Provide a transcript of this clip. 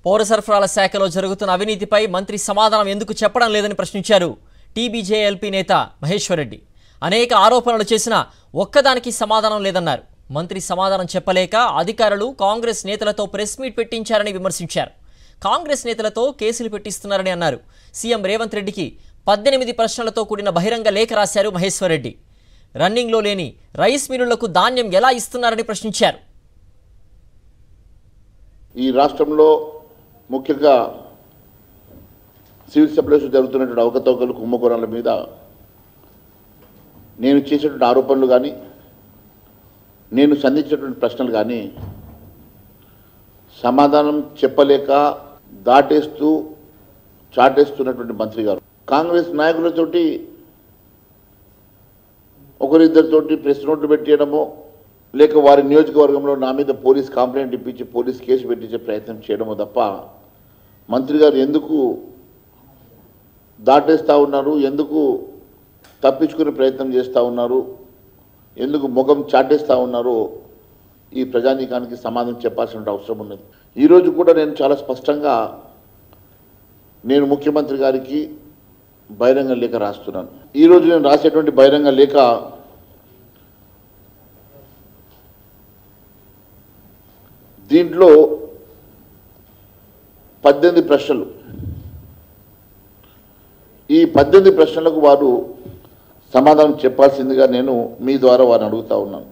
పౌర సరఫరాల శాఖలో జరుగుతున్న అవినీతిపై మంత్రి సమాధానం ఎందుకు చెప్పడం లేదని ప్రశ్నించారు టీబీజేఎల్పీ నేత మహేశ్వర్ రెడ్డి. అనేక ఆరోపణలు చేసినా ఒక్కదానికి సమాధానం లేదన్నారు. మంత్రి సమాధానం చెప్పలేక అధికారులు కాంగ్రెస్ నేతలతో ప్రెస్ మీట్ పెట్టించారని విమర్శించారు. కాంగ్రెస్ నేతలతో కేసులు పెట్టిస్తున్నారని అన్నారు. సీఎం రేవంత్ రెడ్డికి 18 ప్రశ్నలతో కూడిన బహిరంగ లేఖ రాశారు మహేశ్వర్ రెడ్డి. రన్నింగ్లో లేని రైస్ మిల్లులకు ధాన్యం ఎలా ఇస్తున్నారని ప్రశ్నించారు. ఈ రాష్ట్రంలో ముఖ్యంగా సివిల్ సప్లైస్ జరుగుతున్నటువంటి అవకతవకలు కుంభకోణాల మీద నేను చేసేటువంటి ఆరోపణలు కానీ నేను సంధించినటువంటి ప్రశ్నలు కానీ సమాధానం చెప్పలేక దాటేస్తూ చాటేస్తున్నటువంటి మంత్రి గారు కాంగ్రెస్ నాయకులతోటి ఒకరిద్దరితోటి ప్రెస్ నోట్లు పెట్టేయడమో లేక వారి నియోజకవర్గంలో నా మీద పోలీస్ కంప్లైంట్ ఇప్పించి పోలీస్ కేసు పెట్టించే ప్రయత్నం చేయడమో తప్ప మంత్రి గారు ఎందుకు దాటేస్తూ ఉన్నారు, ఎందుకు తప్పించుకునే ప్రయత్నం చేస్తూ ఉన్నారు, ఎందుకు ముఖం చాటేస్తూ ఉన్నారో ఈ ప్రజానీకానికి సమాధానం చెప్పాల్సిన అవసరం ఉన్నది. ఈరోజు కూడా నేను చాలా స్పష్టంగా నేను ముఖ్యమంత్రి గారికి బహిరంగ లేఖ రాస్తున్నాను. ఈరోజు నేను రాసేటువంటి బహిరంగ లేఖ దీంట్లో 18 ప్రశ్నలు. ఈ 18 ప్రశ్నలకు వారు సమాధానం చెప్పాల్సిందిగా నేను మీ ద్వారా వారిని అడుగుతా ఉన్నాను.